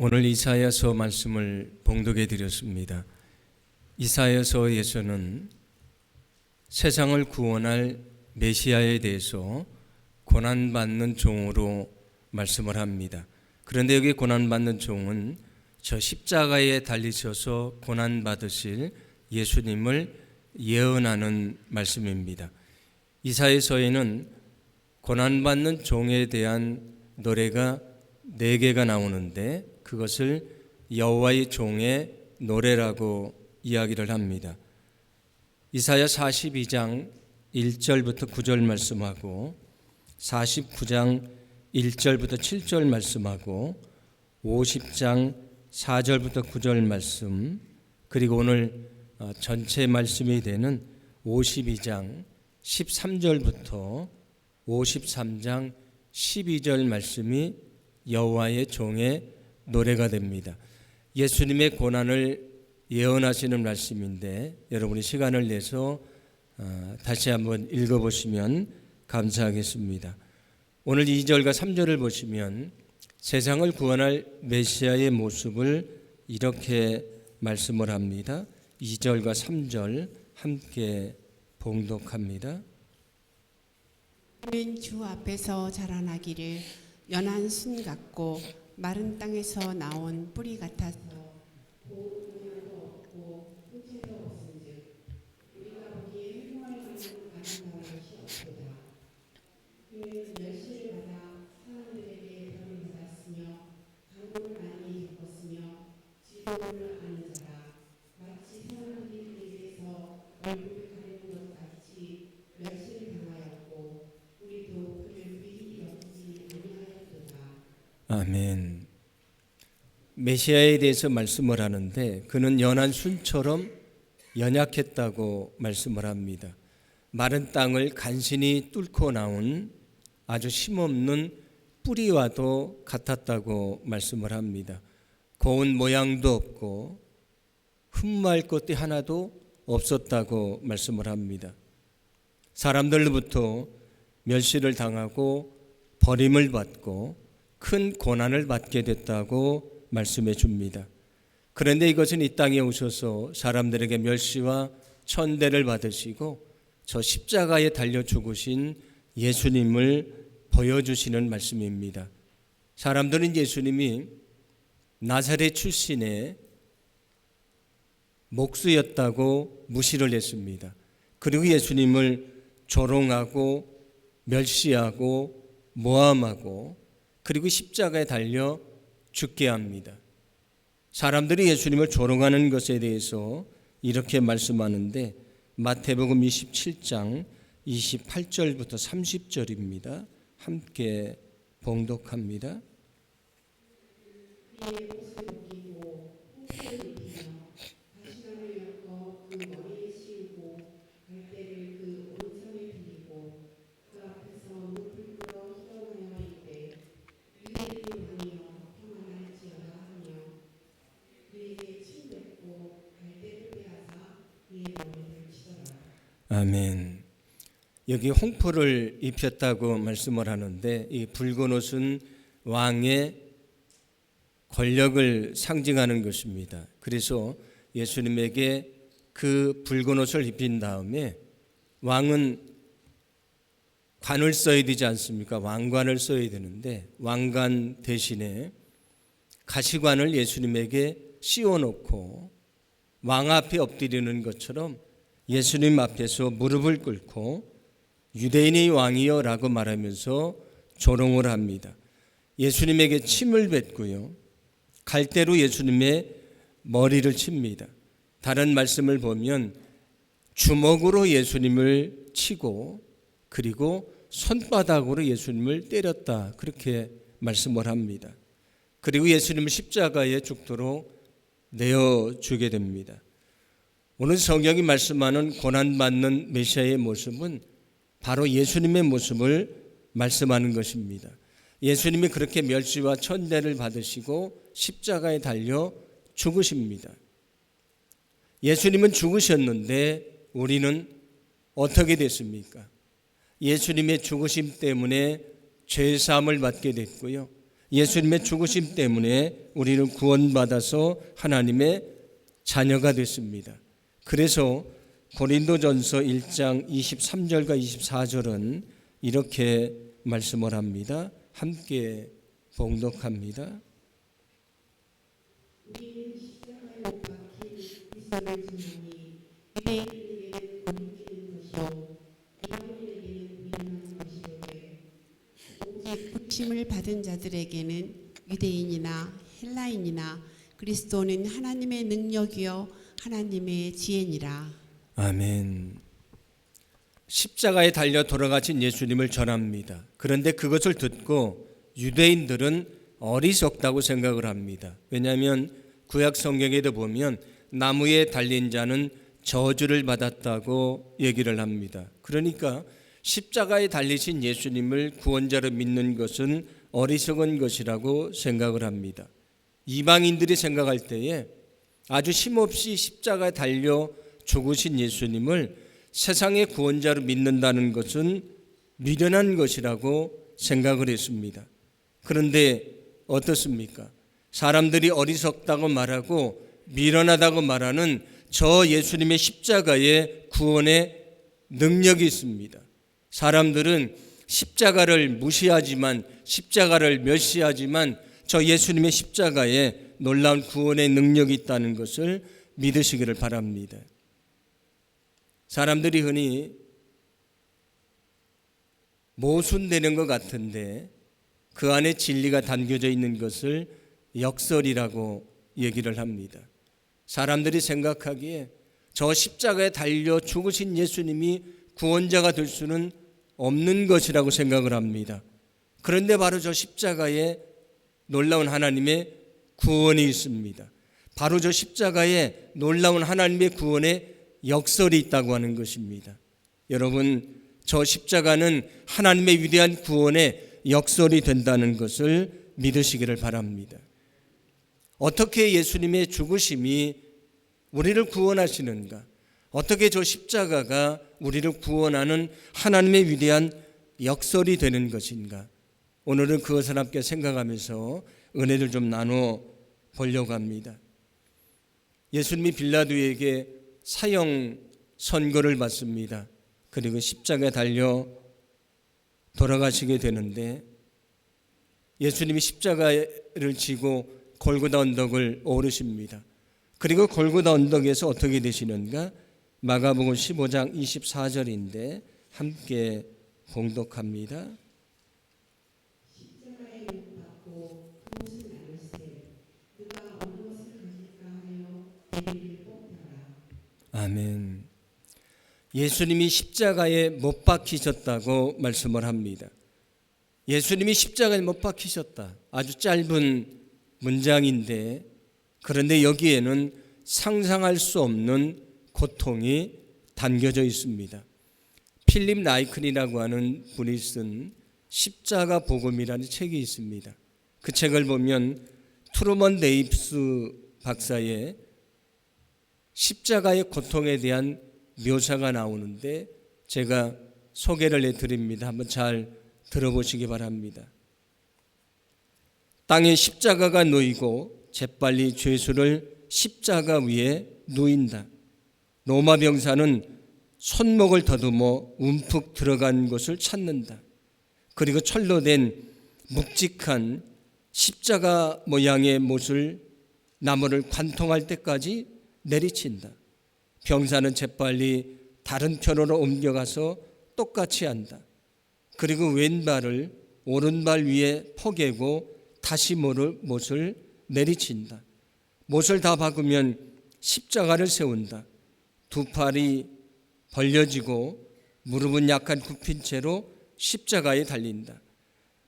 오늘 이사야서 말씀을 봉독해 드렸습니다. 이사야서에서는 세상을 구원할 메시아에 대해서 고난받는 종으로 말씀을 합니다. 그런데 여기 고난받는 종은 저 십자가에 달리셔서 고난받으실 예수님을 예언하는 말씀입니다. 이사야서에는 고난받는 종에 대한 노래가 4개가 나오는데 그것을 여호와의 종의 노래라고 이야기를 합니다. 이사야 42장 1절부터 9절 말씀하고 49장 1절부터 7절 말씀하고 50장 4절부터 9절 말씀, 그리고 오늘 전체 말씀이 되는 52장 13절부터 53장 12절 말씀이 여호와의 종의 노래가 됩니다. 예수님의 고난을 예언하시는 말씀인데 여러분이 시간을 내서 다시 한번 읽어보시면 감사하겠습니다. 오늘 2절과 3절을 보시면 세상을 구원할 메시아의 모습을 이렇게 말씀을 합니다. 2절과 3절 함께 봉독합니다. 그는 주 앞에서 자라나기를 연한 순 같고 마른 땅에서 나온 뿌리 같아서 보호도 없고 흠채도 없은즉 우리가 보기에 흉얼하는 아름다운 시었도다. 그는 멸시를 받아 사람들에게 벌을 받았으며 강물을 많이 겪었으며 지옥을 아는 자라. 마치 사람들이 그에 대해서 얼굴을 가리는 것 같이 멸시를 당하였고 우리도 그를 위히 여기지 아니하였도다. 아멘. 메시아에 대해서 말씀을 하는데 그는 연한 순처럼 연약했다고 말씀을 합니다. 마른 땅을 간신히 뚫고 나온 아주 힘없는 뿌리와도 같았다고 말씀을 합니다. 고운 모양도 없고 흠말 것도 하나도 없었다고 말씀을 합니다. 사람들로부터 멸시를 당하고 버림을 받고 큰 고난을 받게 됐다고 말씀해 줍니다. 그런데 이것은 이 땅에 오셔서 사람들에게 멸시와 천대를 받으시고 저 십자가에 달려 죽으신 예수님을 보여주시는 말씀입니다. 사람들은 예수님이 나사렛 출신의 목수였다고 무시를 했습니다. 그리고 예수님을 조롱하고 멸시하고 모함하고 그리고 십자가에 달려 죽게 합니다. 사람들이 예수님을 조롱하는 것에 대해서 이렇게 말씀하는데 마태복음 27장 28절부터 30절입니다. 함께 봉독합니다. 아멘. 여기 홍포를 입혔다고 말씀을 하는데 이 붉은 옷은 왕의 권력을 상징하는 것입니다. 그래서 예수님에게 그 붉은 옷을 입힌 다음에 왕은 관을 써야 되지 않습니까? 왕관을 써야 되는데 왕관 대신에 가시관을 예수님에게 씌워놓고 왕 앞에 엎드리는 것처럼 예수님 앞에서 무릎을 꿇고 유대인의 왕이여 라고 말하면서 조롱을 합니다. 예수님에게 침을 뱉고요. 갈대로 예수님의 머리를 칩니다. 다른 말씀을 보면 주먹으로 예수님을 치고 그리고 손바닥으로 예수님을 때렸다. 그렇게 말씀을 합니다. 그리고 예수님을 십자가에 죽도록 내어주게 됩니다. 오늘 성경이 말씀하는 고난받는 메시아의 모습은 바로 예수님의 모습을 말씀하는 것입니다. 예수님이 그렇게 멸시와 천대를 받으시고 십자가에 달려 죽으십니다. 예수님은 죽으셨는데 우리는 어떻게 됐습니까? 예수님의 죽으심 때문에 죄사함을 받게 됐고요. 예수님의 죽으심 때문에 우리는 구원받아서 하나님의 자녀가 됐습니다. 그래서 고린도전서 1장 23절과 24절은 이렇게 말씀을 합니다. 함께 봉독합니다. 우리는 십자가에 못 박힌 그리스도를 지나니 유대인에게는 거룩한 것이요 이방인에게는 미련한 것이로되 오직 부심을 받은 자들에게는 유대인이나 헬라인이나 그리스도는 하나님의 능력이요 하나님의 지혜니라. 아멘. 십자가에 달려 돌아가신 예수님을 전합니다. 그런데 그것을 듣고 유대인들은 어리석다고 생각을 합니다. 왜냐하면 구약 성경에도 보면 나무에 달린 자는 저주를 받았다고 얘기를 합니다. 그러니까 십자가에 달리신 예수님을 구원자로 믿는 것은 어리석은 것이라고 생각을 합니다. 이방인들이 생각할 때에 아주 힘없이 십자가에 달려 죽으신 예수님을 세상의 구원자로 믿는다는 것은 미련한 것이라고 생각을 했습니다. 그런데 어떻습니까? 사람들이 어리석다고 말하고 미련하다고 말하는 저 예수님의 십자가에 구원의 능력이 있습니다. 사람들은 십자가를 무시하지만, 십자가를 멸시하지만 저 예수님의 십자가에 놀라운 구원의 능력이 있다는 것을 믿으시기를 바랍니다. 사람들이 흔히 모순되는 것 같은데 그 안에 진리가 담겨져 있는 것을 역설이라고 얘기를 합니다. 사람들이 생각하기에 저 십자가에 달려 죽으신 예수님이 구원자가 될 수는 없는 것이라고 생각을 합니다. 그런데 바로 저 십자가에 놀라운 하나님의 구원이 있습니다. 바로 저 십자가에 놀라운 하나님의 구원의 역설이 있다고 하는 것입니다. 여러분, 저 십자가는 하나님의 위대한 구원의 역설이 된다는 것을 믿으시기를 바랍니다. 어떻게 예수님의 죽으심이 우리를 구원하시는가? 어떻게 저 십자가가 우리를 구원하는 하나님의 위대한 역설이 되는 것인가? 오늘은 그것을 함께 생각하면서 은혜를 좀 나눠 보려고 합니다. 예수님이 빌라도에게 사형 선고를 받습니다. 그리고 십자가에 달려 돌아가시게 되는데 예수님이 십자가를 지고 골고다 언덕을 오르십니다. 그리고 골고다 언덕에서 어떻게 되시는가? 마가복음 15장 24절인데 함께 봉독합니다. 십자가에 못 박고 무엇을 나눌세 그가 어느 것을 가질까 하여 대비를 뽑더라. 아멘. 예수님이 십자가에 못 박히셨다고 말씀을 합니다. 예수님이 십자가에 못 박히셨다. 아주 짧은 문장인데 그런데 여기에는 상상할 수 없는 고통이 담겨져 있습니다. 필립 나이큰이라고 하는 분이 쓴 십자가 복음이라는 책이 있습니다. 그 책을 보면 트루먼 데이프스 박사의 십자가의 고통에 대한 묘사가 나오는데 제가 소개를 해드립니다. 한번 잘 들어보시기 바랍니다. 땅에 십자가가 놓이고 재빨리 죄수를 십자가 위에 누인다. 로마 병사는 손목을 더듬어 움푹 들어간 곳을 찾는다. 그리고 철로 된 묵직한 십자가 모양의 못을 나무를 관통할 때까지 내리친다. 병사는 재빨리 다른 편으로 옮겨가서 똑같이 한다. 그리고 왼발을 오른발 위에 포개고 다시 못을 내리친다. 못을 다 박으면 십자가를 세운다. 두 팔이 벌려지고 무릎은 약간 굽힌 채로 십자가에 달린다.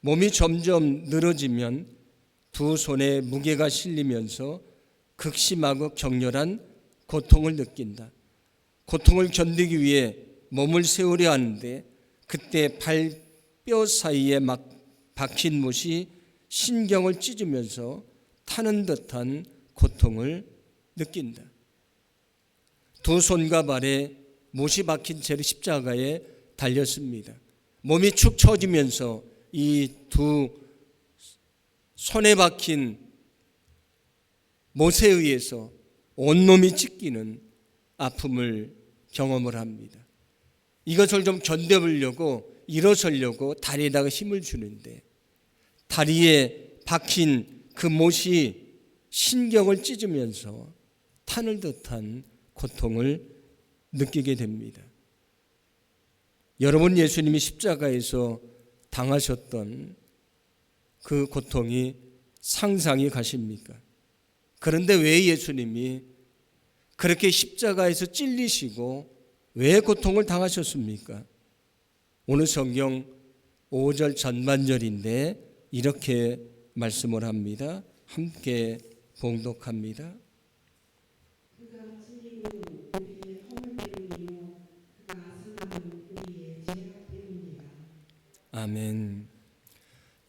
몸이 점점 늘어지면 두 손에 무게가 실리면서 극심하고 격렬한 고통을 느낀다. 고통을 견디기 위해 몸을 세우려 하는데 그때 발뼈 사이에 막 박힌 못이 신경을 찢으면서 타는 듯한 고통을 느낀다. 두 손과 발에 못이 박힌 채로 십자가에 달렸습니다. 몸이 축 처지면서 이 두 손에 박힌 못에 의해서 온몸이 찢기는 아픔을 경험을 합니다. 이것을 좀 견뎌보려고 일어서려고 다리에다가 힘을 주는데 다리에 박힌 그 못이 신경을 찢으면서 타는 듯한 고통을 느끼게 됩니다. 여러분, 예수님이 십자가에서 당하셨던 그 고통이 상상이 가십니까? 그런데 왜 예수님이 그렇게 십자가에서 찔리시고 왜 고통을 당하셨습니까? 오늘 성경 5절 전반절인데 이렇게 말씀을 합니다. 함께 봉독합니다. 그가 찔림은 우리의 허물 때문이요 그가 상함은 우리의 죄악 때문이라. 아멘.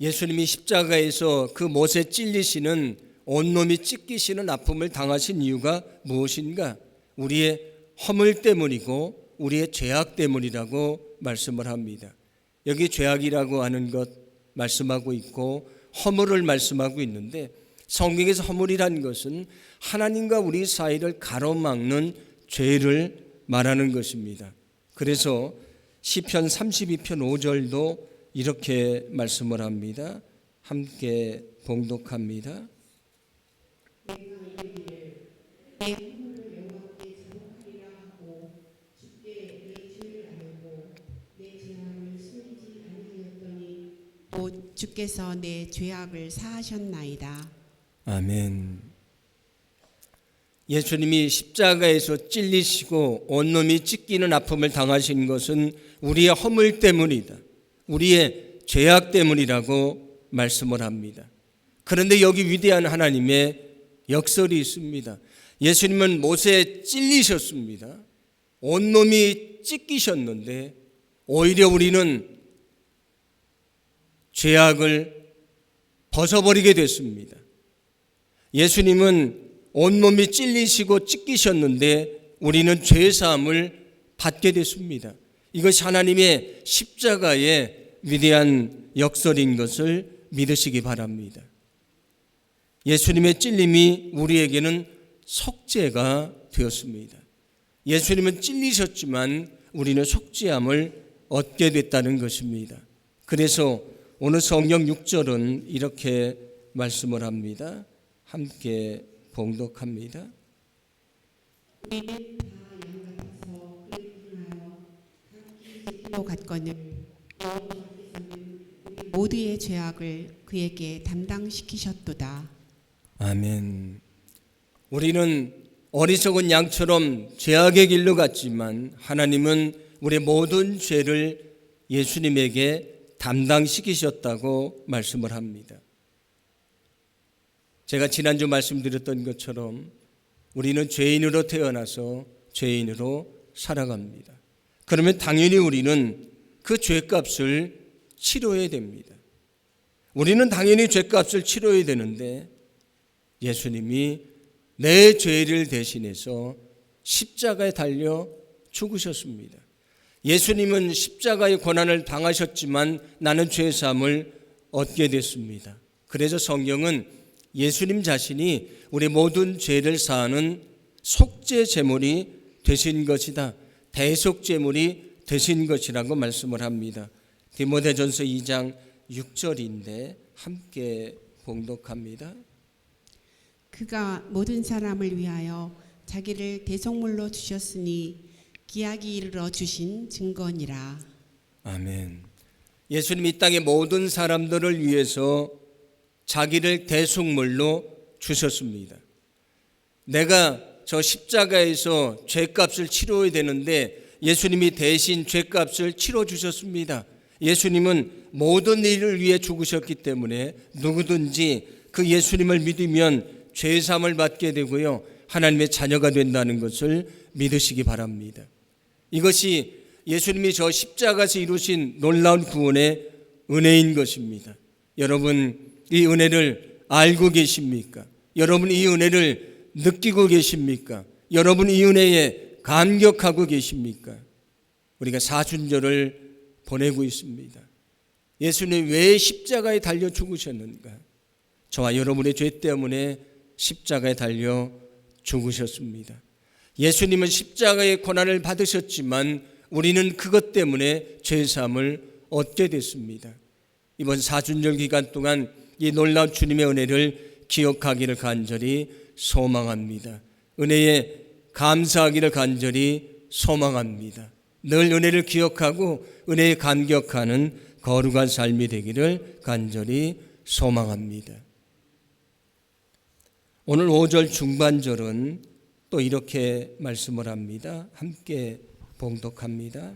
예수님이 십자가에서 그 못에 찔리시는 온몸이 찢기시는 아픔을 당하신 이유가 무엇인가? 우리의 허물 때문이고 우리의 죄악 때문이라고 말씀을 합니다. 여기 죄악이라고 하는 것 말씀하고 있고 허물을 말씀하고 있는데 성경에서 허물이란 것은 하나님과 우리 사이를 가로막는 죄를 말하는 것입니다. 그래서 시편 32편 5절도 이렇게 말씀을 합니다. 함께 봉독합니다. 내가 이르기를 내 허물을 여호와께 자복하리라 하고 주께 내 죄를 알고 내 죄악을 숨기지 아니하였더니 곧 주께서 내 죄악을 사하셨나이다. 아멘. 예수님이 십자가에서 찔리시고 온몸이 찢기는 아픔을 당하신 것은 우리의 허물 때문이다. 우리의 죄악 때문이라고 말씀을 합니다. 그런데 여기 위대한 하나님의 역설이 있습니다. 예수님은 못에 찔리셨습니다. 온몸이 찢기셨는데 오히려 우리는 죄악을 벗어버리게 됐습니다. 예수님은 온몸이 찔리시고 찢기셨는데 우리는 죄사함을 받게 됐습니다. 이것이 하나님의 십자가의 위대한 역설인 것을 믿으시기 바랍니다. 예수님의 찔림이 우리에게는 속죄가 되었습니다. 예수님은 찔리셨지만 우리는 속죄함을 얻게 됐다는 것입니다. 그래서 오늘 성경 6절은 이렇게 말씀을 합니다. 함께 봉독합니다. 우리는 다 양같아서 그를 향하여 각기 제길로 갔거늘 여호와께서는 우리 모두의 죄악을 그에게 담당시키셨도다. 아멘. 우리는 어리석은 양처럼 죄악의 길로 갔지만 하나님은 우리의 모든 죄를 예수님에게 담당시키셨다고 말씀을 합니다. 제가 지난주 말씀드렸던 것처럼 우리는 죄인으로 태어나서 죄인으로 살아갑니다. 그러면 당연히 우리는 그 죄값을 치러야 됩니다. 우리는 당연히 죄값을 치러야 되는데 예수님이 내 죄를 대신해서 십자가에 달려 죽으셨습니다. 예수님은 십자가의 고난을 당하셨지만 나는 죄사함을 얻게 됐습니다. 그래서 성경은 예수님 자신이 우리 모든 죄를 사하는 속죄 제물이 되신 것이다. 대속 제물이 되신 것이라고 말씀을 합니다. 디모데전서 2장 6절인데 함께 봉독합니다. 그가 모든 사람을 위하여 자기를 대속물로 주셨으니 기약이 이르러 주신 증거니라. 아멘. 예수님이 이 땅의 모든 사람들을 위해서 자기를 대속물로 주셨습니다. 내가 저 십자가에서 죄값을 치러야 되는데 예수님이 대신 죄값을 치러 주셨습니다. 예수님은 모든 일을 위해 죽으셨기 때문에 누구든지 그 예수님을 믿으면 죄사함을 받게 되고요, 하나님의 자녀가 된다는 것을 믿으시기 바랍니다. 이것이 예수님이 저 십자가에서 이루신 놀라운 구원의 은혜인 것입니다. 여러분, 이 은혜를 알고 계십니까? 여러분, 이 은혜를 느끼고 계십니까? 여러분, 이 은혜에 감격하고 계십니까? 우리가 사순절을 보내고 있습니다. 예수님이 왜 십자가에 달려 죽으셨는가? 저와 여러분의 죄 때문에 십자가에 달려 죽으셨습니다. 예수님은 십자가의 고난을 받으셨지만 우리는 그것 때문에 죄사함을 얻게 됐습니다. 이번 사순절 기간 동안 이 놀라운 주님의 은혜를 기억하기를 간절히 소망합니다. 은혜에 감사하기를 간절히 소망합니다. 늘 은혜를 기억하고 은혜에 감격하는 거룩한 삶이 되기를 간절히 소망합니다. 오늘 5절 중반절은 또 이렇게 말씀을 합니다. 함께 봉독합니다.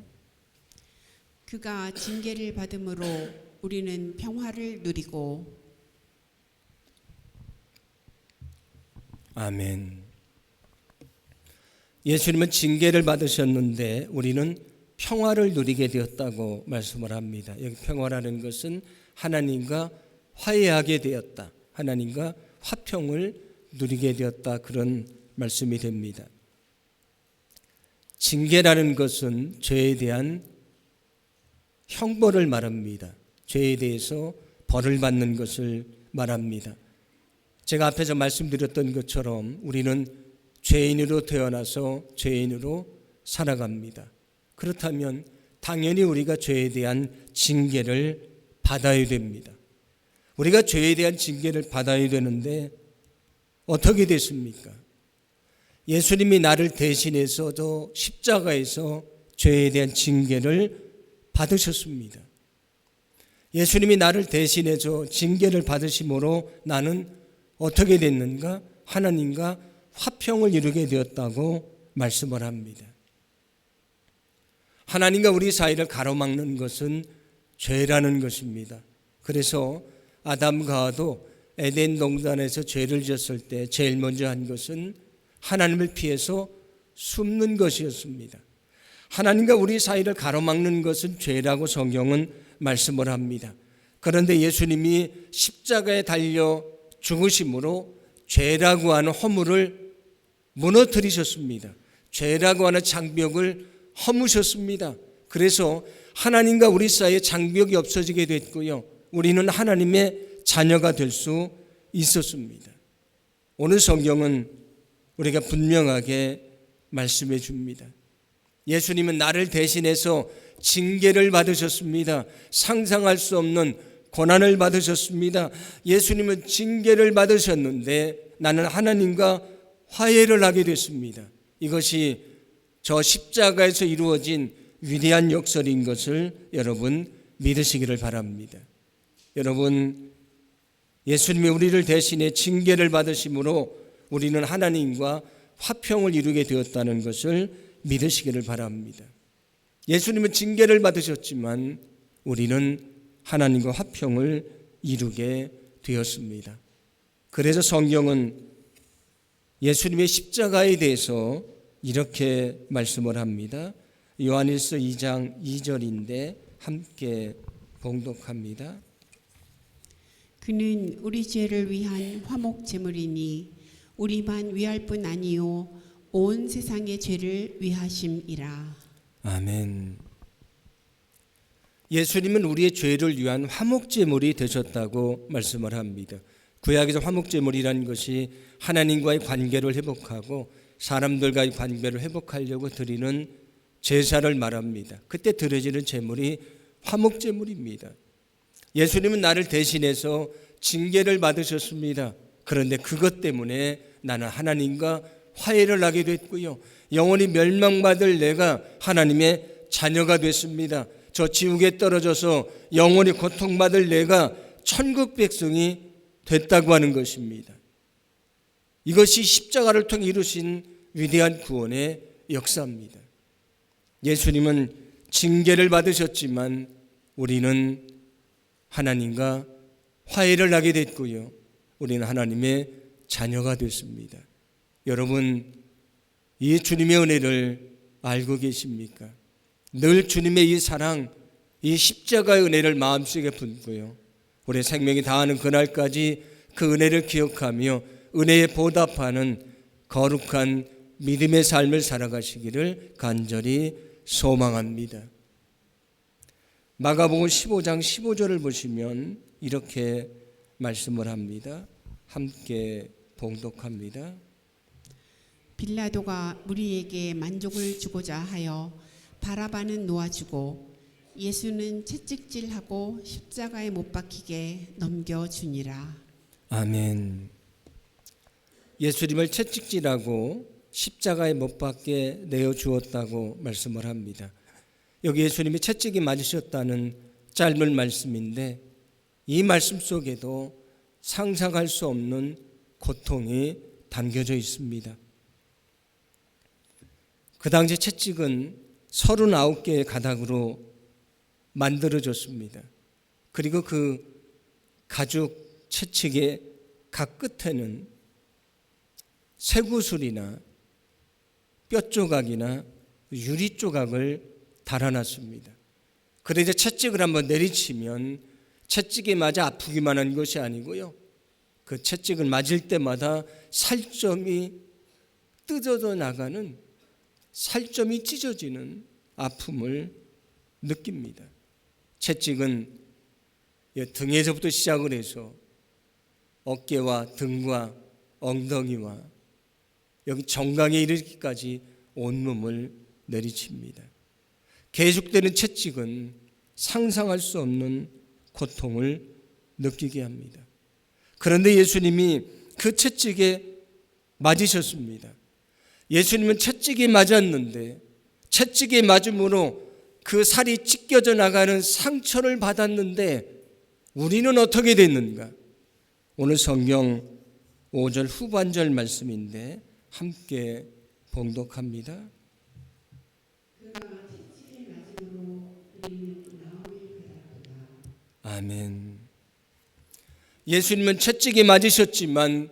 그가 징계를 받음으로 우리는 평화를 누리고. 아멘. 예수님은 징계를 받으셨는데 우리는 평화를 누리게 되었다고 말씀을 합니다. 여기 평화라는 것은 하나님과 화해하게 되었다, 하나님과 화평을 누리게 되었다, 그런 말씀이 됩니다. 징계라는 것은 죄에 대한 형벌을 말합니다. 죄에 대해서 벌을 받는 것을 말합니다. 제가 앞에서 말씀드렸던 것처럼 우리는 죄인으로 태어나서 죄인으로 살아갑니다. 그렇다면 당연히 우리가 죄에 대한 징계를 받아야 됩니다. 우리가 죄에 대한 징계를 받아야 되는데 어떻게 됐습니까? 예수님이 나를 대신해서도 십자가에서 죄에 대한 징계를 받으셨습니다. 예수님이 나를 대신해서 징계를 받으심으로 나는 어떻게 됐는가? 하나님과 화평을 이루게 되었다고 말씀을 합니다. 하나님과 우리 사이를 가로막는 것은 죄라는 것입니다. 그래서 아담과 하와도 에덴 동산에서 죄를 지었을 때 제일 먼저 한 것은 하나님을 피해서 숨는 것이었습니다. 하나님과 우리 사이를 가로막는 것은 죄라고 성경은 말씀을 합니다. 그런데 예수님이 십자가에 달려 죽으심으로 죄라고 하는 허물을 무너뜨리셨습니다. 죄라고 하는 장벽을 허무셨습니다. 그래서 하나님과 우리 사이에 장벽이 없어지게 됐고요, 우리는 하나님의 자녀가 될 수 있었습니다. 오늘 성경은 우리가 분명하게 말씀해 줍니다. 예수님은 나를 대신해서 징계를 받으셨습니다. 상상할 수 없는 고난을 받으셨습니다. 예수님은 징계를 받으셨는데 나는 하나님과 화해를 하게 됐습니다. 이것이 저 십자가에서 이루어진 위대한 역설인 것을 여러분 믿으시기를 바랍니다. 여러분, 예수님이 우리를 대신해 징계를 받으심으로 우리는 하나님과 화평을 이루게 되었다는 것을 믿으시기를 바랍니다. 예수님은 징계를 받으셨지만 우리는 하나님과 화평을 이루게 되었습니다. 그래서 성경은 예수님의 십자가에 대해서 이렇게 말씀을 합니다. 요한일서 2장 2절인데 함께 봉독합니다. 그는 우리 죄를 위한 화목 제물이니 우리만 위할 뿐 아니요 온 세상의 죄를 위하심이라. 아멘. 예수님은 우리의 죄를 위한 화목제물이 되셨다고 말씀을 합니다. 구약에서 화목제물이라는 것이 하나님과의 관계를 회복하고 사람들과의 관계를 회복하려고 드리는 제사를 말합니다. 그때 드려지는 제물이 화목제물입니다. 예수님은 나를 대신해서 징계를 받으셨습니다. 그런데 그것 때문에 나는 하나님과 화해를 하게 됐고요, 영원히 멸망받을 내가 하나님의 자녀가 됐습니다. 저 지옥에 떨어져서 영원히 고통받을 내가 천국 백성이 됐다고 하는 것입니다. 이것이 십자가를 통해 이루신 위대한 구원의 역사입니다. 예수님은 징계를 받으셨지만 우리는 하나님과 화해를 하게 됐고요, 우리는 하나님의 자녀가 됐습니다. 여러분, 이 주님의 은혜를 알고 계십니까? 늘 주님의 이 사랑, 이 십자가의 은혜를 마음속에 품고요, 우리 생명이 다하는 그날까지 그 은혜를 기억하며 은혜에 보답하는 거룩한 믿음의 삶을 살아가시기를 간절히 소망합니다. 마가복음 15장 15절을 보시면 이렇게 말씀을 합니다. 함께 봉독합니다. 빌라도가 무리에게 만족을 주고자 하여 바라바는 놓아주고 예수는 채찍질하고 십자가에 못 박히게 넘겨주니라. 아멘. 예수님을 채찍질하고 십자가에 못 박게 내어 주었다고 말씀을 합니다. 여기 예수님이 채찍이 맞으셨다는 짧은 말씀인데 이 말씀 속에도 상상할 수 없는 고통이 담겨져 있습니다. 그 당시 채찍은 39개의 가닥으로 만들어졌습니다. 그리고 그 가죽 채찍의 각 끝에는 쇠구슬이나 뼈 조각이나 유리 조각을 달아놨습니다. 그래서 채찍을 한번 내리치면 채찍에 맞아 아프기만 한 것이 아니고요. 그 채찍을 맞을 때마다 살점이 뜯어져 나가는, 살점이 찢어지는 아픔을 느낍니다. 채찍은 등에서부터 시작을 해서 어깨와 등과 엉덩이와 여기 정강에 이르기까지 온몸을 내리칩니다. 계속되는 채찍은 상상할 수 없는 고통을 느끼게 합니다. 그런데 예수님이 그 채찍에 맞으셨습니다. 예수님은 채찍에 맞았는데 채찍에 맞음으로 그 살이 찢겨져 나가는 상처를 받았는데 우리는 어떻게 됐는가? 오늘 성경 5절 후반절 말씀인데 함께 봉독합니다. 아멘. 예수님은 채찍에 맞으셨지만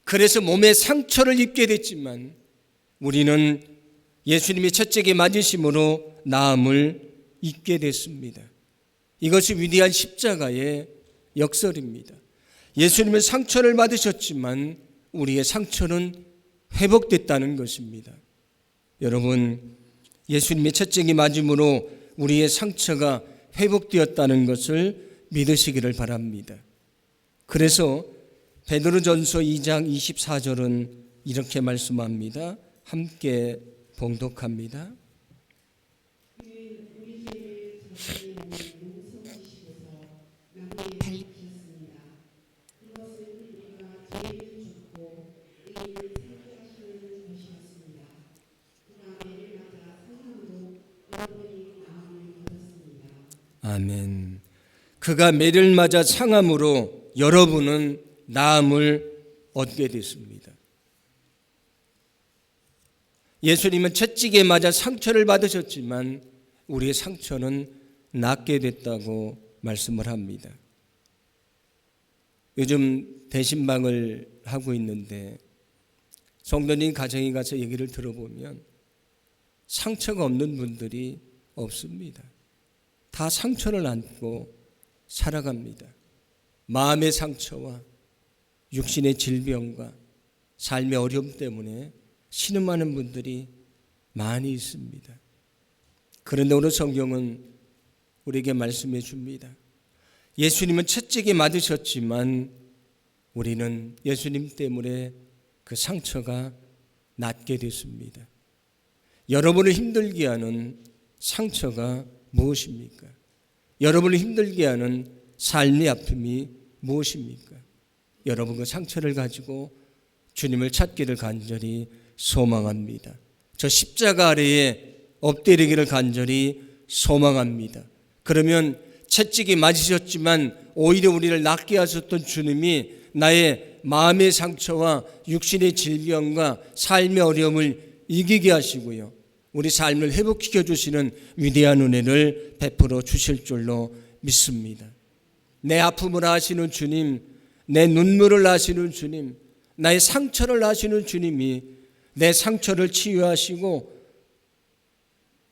그래서 몸에 상처를 입게 됐지만 우리는 예수님이 채찍에 맞으심으로 나음을 입게 됐습니다. 이것이 위대한 십자가의 역설입니다. 예수님은 상처를 받으셨지만 우리의 상처는 회복됐다는 것입니다. 여러분, 예수님의 채찍이 맞음으로 우리의 상처가 회복되었다는 것을 믿으시기를 바랍니다. 그래서 베드로전서 2장 24절은 이렇게 말씀합니다. 함께 봉독합니다. 아멘. 그가 매를 맞아 상함으로 여러분은 나음을 얻게 됐습니다. 예수님은 채찍에 맞아 상처를 받으셨지만 우리의 상처는 낫게 됐다고 말씀을 합니다. 요즘 대신방을 하고 있는데 성도님 가정에 가서 얘기를 들어보면 상처가 없는 분들이 없습니다. 다 상처를 안고 살아갑니다. 마음의 상처와 육신의 질병과 삶의 어려움 때문에 신음하는 분들이 많이 있습니다. 그런데 오늘 성경은 우리에게 말씀해 줍니다. 예수님은 채찍에 맞으셨지만 우리는 예수님 때문에 그 상처가 낫게 됐습니다. 여러분을 힘들게 하는 상처가 무엇입니까? 여러분을 힘들게 하는 삶의 아픔이 무엇입니까? 여러분 그 상처를 가지고 주님을 찾기를 간절히 소망합니다. 저 십자가 아래에 엎드리기를 간절히 소망합니다. 그러면 채찍이 맞으셨지만 오히려 우리를 낫게 하셨던 주님이 나의 마음의 상처와 육신의 질병과 삶의 어려움을 이기게 하시고요. 우리 삶을 회복시켜 주시는 위대한 은혜를 베풀어 주실 줄로 믿습니다. 내 아픔을 아시는 주님, 내 눈물을 아시는 주님, 나의 상처를 아시는 주님이 내 상처를 치유하시고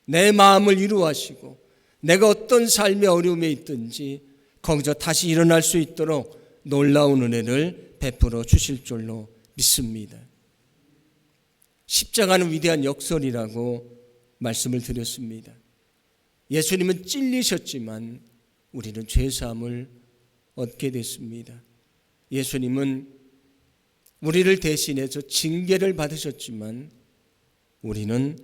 내 마음을 위로하시고 내가 어떤 삶의 어려움에 있든지 거기서 다시 일어날 수 있도록 놀라운 은혜를 베풀어 주실 줄로 믿습니다. 십자가는 위대한 역설이라고 말씀을 드렸습니다. 예수님은 찔리셨지만 우리는 죄사함을 얻게 됐습니다. 예수님은 우리를 대신해서 징계를 받으셨지만 우리는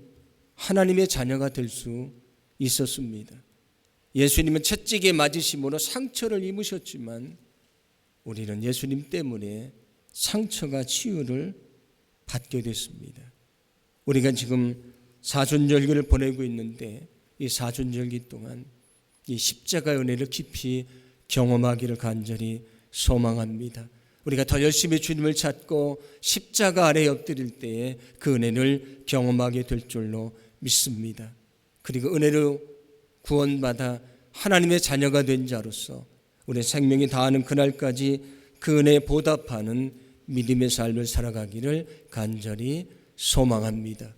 하나님의 자녀가 될 수 있었습니다. 예수님은 채찍에 맞으심으로 상처를 입으셨지만 우리는 예수님 때문에 상처가 치유를 받게 됐습니다. 우리가 지금 사순절기를 보내고 있는데 이 사순절기 동안 이 십자가의 은혜를 깊이 경험하기를 간절히 소망합니다. 우리가 더 열심히 주님을 찾고 십자가 아래 엎드릴 때에 그 은혜를 경험하게 될 줄로 믿습니다. 그리고 은혜로 구원받아 하나님의 자녀가 된 자로서 우리의 생명이 다하는 그날까지 그 은혜에 보답하는 믿음의 삶을 살아가기를 간절히 소망합니다.